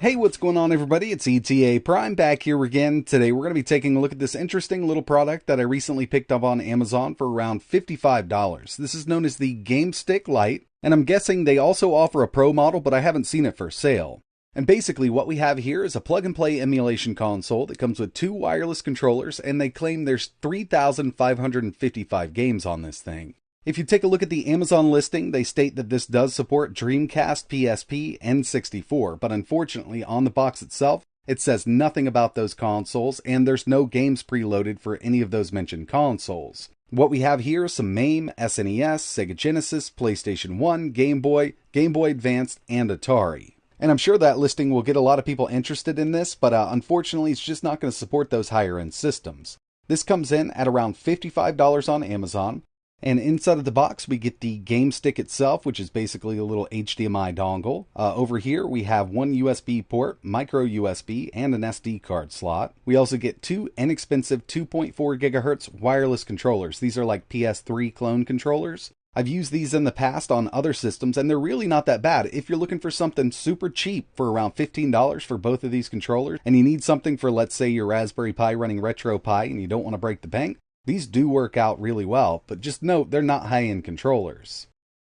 Hey, what's going on, everybody? It's ETA Prime back here again. Today we're going to be taking a look at this interesting little product that I recently picked up on Amazon for around $55. This is known as the Game Stick Lite, and I'm guessing they also offer a Pro model, but I haven't seen it for sale. And basically what we have here is a plug-and-play emulation console that comes with two wireless controllers, and they claim there's 3,555 games on this thing. If you take a look at the Amazon listing, they state that this does support Dreamcast, PSP, and 64, but unfortunately on the box itself, it says nothing about those consoles, and there's no games preloaded for any of those mentioned consoles. What we have here is some MAME, SNES, Sega Genesis, PlayStation 1, Game Boy, Game Boy Advanced, and Atari. And I'm sure that listing will get a lot of people interested in this, but unfortunately it's just not going to support those higher end systems. This comes in at around $55 on Amazon. And inside of the box, we get the game stick itself, which is basically a little HDMI dongle. Over here, we have one USB port, micro USB, and an SD card slot. We also get two inexpensive 2.4 gigahertz wireless controllers. These are like PS3 clone controllers. I've used these in the past on other systems, and they're really not that bad. If you're looking for something super cheap for around $15 for both of these controllers, and you need something for, let's say, your Raspberry Pi running RetroPie, and you don't want to break the bank, these do work out really well, but just note they're not high-end controllers.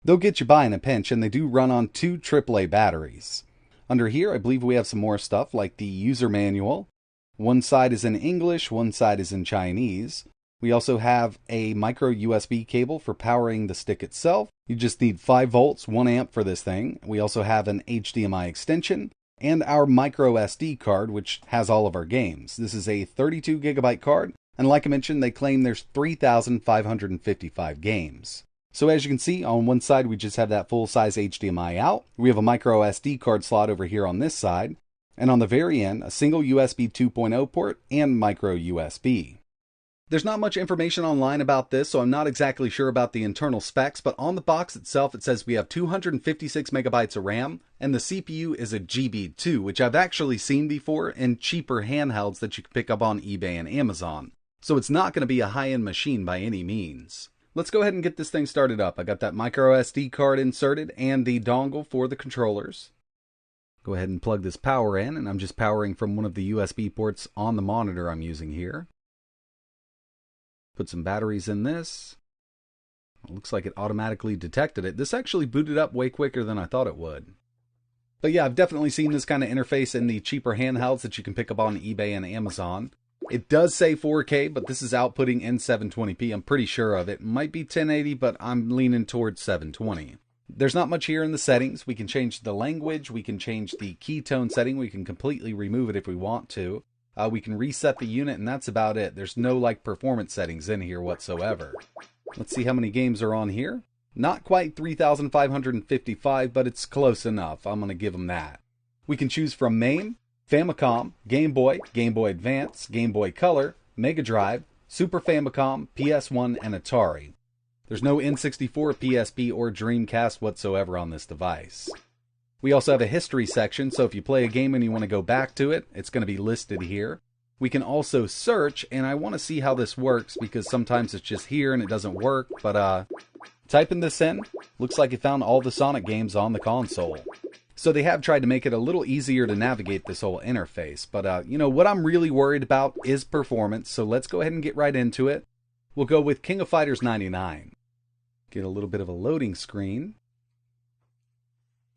They'll get you by in a pinch, and they do run on two AAA batteries. Under here, I believe we have some more stuff like the user manual. One side is in English, one side is in Chinese. We also have a micro USB cable for powering the stick itself. You just need 5 volts, 1 amp for this thing. We also have an HDMI extension and our micro SD card, which has all of our games. This is a 32 gigabyte card. And like I mentioned, they claim there's 3,555 games. So as you can see, on one side we just have that full-size HDMI out. We have a micro SD card slot over here on this side. And on the very end, a single USB 2.0 port and micro USB. There's not much information online about this, so I'm not exactly sure about the internal specs, but on the box itself it says we have 256 megabytes of RAM, and the CPU is a GB2, which I've actually seen before in cheaper handhelds that you can pick up on eBay and Amazon. So it's not going to be a high-end machine by any means. Let's go ahead and get this thing started up. I got that micro SD card inserted and the dongle for the controllers. Go ahead and plug this power in, and I'm just powering from one of the USB ports on the monitor I'm using here. Put some batteries in this. It looks like it automatically detected it. This actually booted up way quicker than I thought it would. But yeah, I've definitely seen this kind of interface in the cheaper handhelds that you can pick up on eBay and Amazon. It does say 4K, but this is outputting in 720p. I'm pretty sure of it. It might be 1080, but I'm leaning towards 720. There's not much here in the settings. We can change the language. We can change the keytone setting. We can completely remove it if we want to. We can reset the unit, and that's about it. There's no performance settings in here whatsoever. Let's see how many games are on here. Not quite 3,555, but it's close enough. I'm going to give them that. We can choose from MAME, Famicom, Game Boy, Game Boy Advance, Game Boy Color, Mega Drive, Super Famicom, PS1, and Atari. There's no N64, PSP, or Dreamcast whatsoever on this device. We also have a history section, so if you play a game and you want to go back to it, it's going to be listed here. We can also search, and I want to see how this works because sometimes it's just here and it doesn't work, but typing this in, looks like it found all the Sonic games on the console. So they have tried to make it a little easier to navigate this whole interface. But, you know, what I'm really worried about is performance. So let's go ahead and get right into it. We'll go with King of Fighters 99. Get a little bit of a loading screen.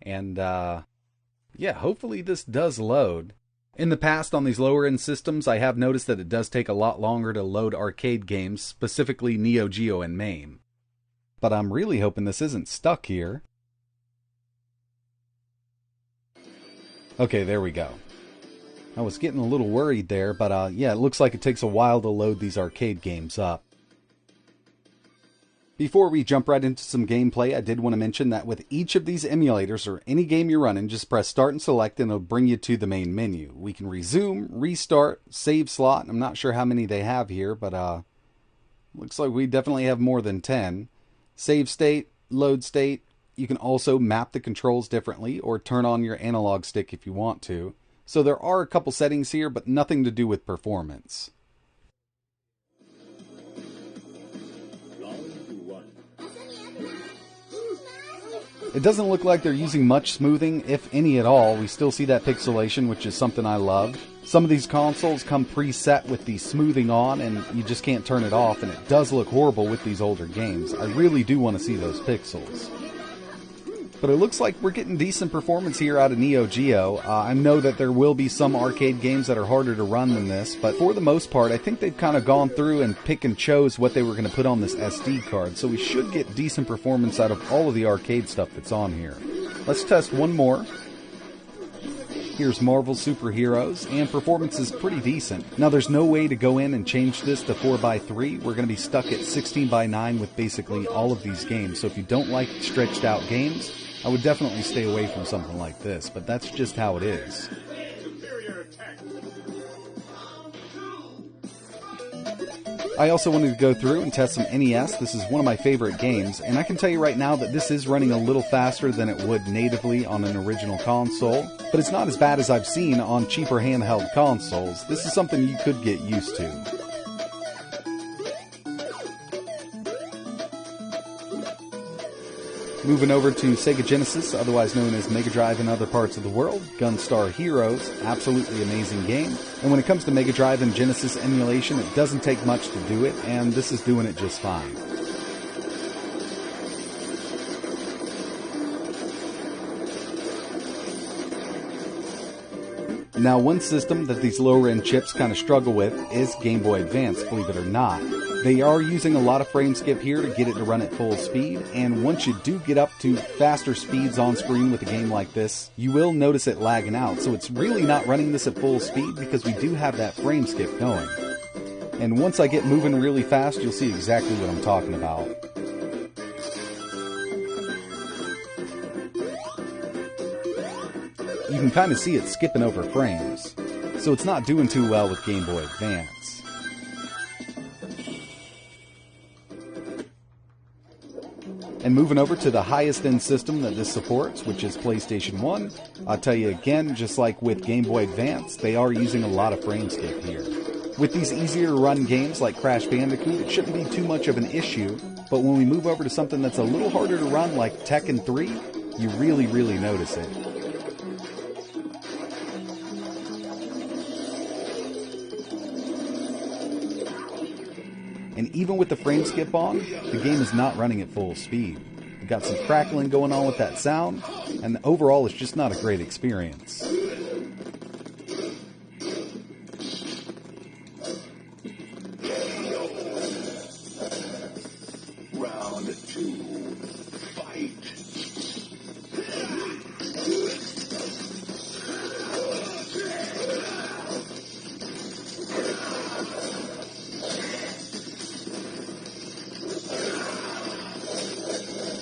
And, yeah, hopefully this does load. In the past, on these lower-end systems, I have noticed that it does take a lot longer to load arcade games, specifically Neo Geo and MAME. But I'm really hoping this isn't stuck here. Okay, there we go. I was getting a little worried there, but yeah, it looks like it takes a while to load these arcade games up. Before we jump right into some gameplay, I did want to mention that with each of these emulators, or any game you're running, just press start and select and it'll bring you to the main menu. We can resume, restart, save slot. I'm not sure how many they have here, but looks like we definitely have more than 10. Save state, load state. You can also map the controls differently or turn on your analog stick if you want to. So there are a couple settings here, but nothing to do with performance. It doesn't look like they're using much smoothing, if any at all. We still see that pixelation, which is something I love. Some of these consoles come preset with the smoothing on, and you just can't turn it off, and it does look horrible with these older games. I really do want to see those pixels. But it looks like we're getting decent performance here out of Neo Geo. I know that there will be some arcade games that are harder to run than this, but for the most part, I think they've kind of gone through and pick and chose what they were going to put on this SD card, so we should get decent performance out of all of the arcade stuff that's on here. Let's test one more. Here's Marvel Superheroes, and performance is pretty decent. Now there's no way to go in and change this to 4x3. We're going to be stuck at 16:9 with basically all of these games, so if you don't like stretched out games, I would definitely stay away from something like this, but that's just how it is. I also wanted to go through and test some NES. This is one of my favorite games, and I can tell you right now that this is running a little faster than it would natively on an original console, but it's not as bad as I've seen on cheaper handheld consoles. This is something you could get used to. Moving over to Sega Genesis, otherwise known as Mega Drive in other parts of the world, Gunstar Heroes, absolutely amazing game. And when it comes to Mega Drive and Genesis emulation, it doesn't take much to do it, and this is doing it just fine. Now, one system that these lower-end chips kind of struggle with is Game Boy Advance, believe it or not. They are using a lot of frame skip here to get it to run at full speed, and once you do get up to faster speeds on screen with a game like this, you will notice it lagging out. So it's really not running this at full speed because we do have that frame skip going. And once I get moving really fast, you'll see exactly what I'm talking about. You can kind of see it skipping over frames, so it's not doing too well with Game Boy Advance. And moving over to the highest end system that this supports, which is PlayStation 1, I'll tell you again, just like with Game Boy Advance, they are using a lot of frame skip here. With these easier to run games like Crash Bandicoot, it shouldn't be too much of an issue, but when we move over to something that's a little harder to run like Tekken 3, you really notice it. And even with the frame skip on, the game is not running at full speed. We've got some crackling going on with that sound, and overall it's just not a great experience. Round 2, fight.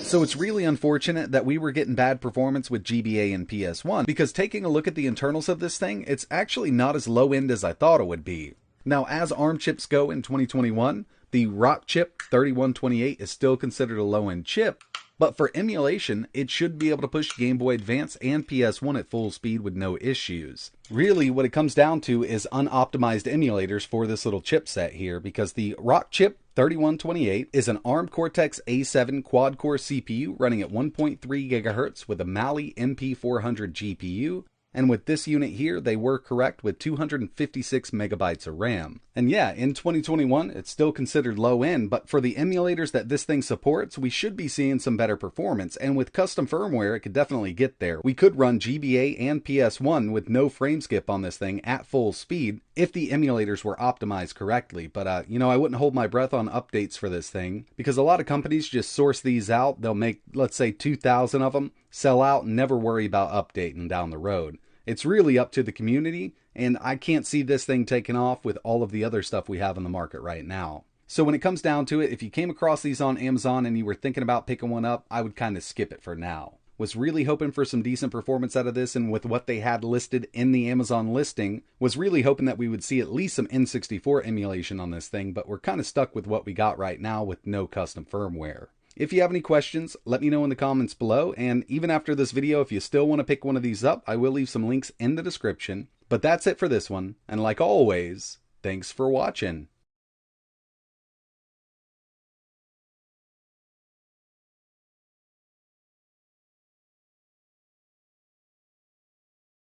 So it's really unfortunate that we were getting bad performance with GBA and PS1, because taking a look at the internals of this thing, it's actually not as low end as I thought it would be. Now, as ARM chips go in 2021, the Rock chip 3128 is still considered a low end chip, but for emulation, it should be able to push Game Boy Advance and PS1 at full speed with no issues. Really, what it comes down to is unoptimized emulators for this little chipset here, because the Rock chip 3128 is an ARM Cortex-A7 quad-core CPU running at 1.3 GHz with a Mali MP400 GPU, and with this unit here, they were correct with 256 megabytes of RAM. And yeah, in 2021, it's still considered low end, but for the emulators that this thing supports, we should be seeing some better performance, and with custom firmware, it could definitely get there. We could run GBA and PS1 with no frame skip on this thing at full speed if the emulators were optimized correctly, but I wouldn't hold my breath on updates for this thing, because a lot of companies just source these out. They'll make, let's say, 2,000 of them, sell out, and never worry about updating down the road. It's really up to the community, and I can't see this thing taking off with all of the other stuff we have in the market right now. So when it comes down to it, if you came across these on Amazon and you were thinking about picking one up, I would kind of skip it for now. Was really hoping for some decent performance out of this, and with what they had listed in the Amazon listing, was really hoping that we would see at least some N64 emulation on this thing, but we're kind of stuck with what we got right now with no custom firmware. If you have any questions, let me know in the comments below, and even after this video, if you still want to pick one of these up, I will leave some links in the description. But that's it for this one, and like always, thanks for watching.